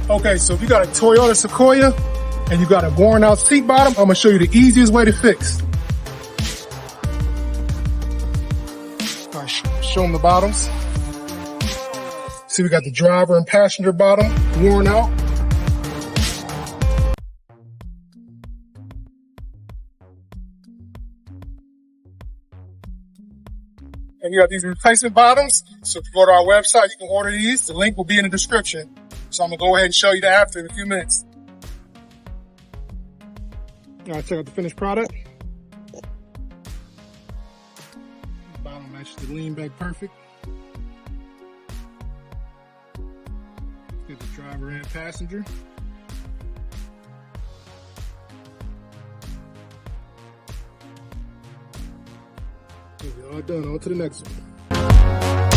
Okay, so if you got a Toyota Sequoia and you got a worn out seat bottom, I'm gonna show you the easiest way to fix. All right, show them the bottoms. See, we got the driver and passenger bottom worn out. And you got these replacement bottoms. So if you go to our website, you can order these. The link will be in the description. So I'm gonna go ahead and show you that after in a few minutes. All right, check out the finished product. Bottom matches the lean back perfect. Get the driver and passenger. Okay, all done. On to the next one.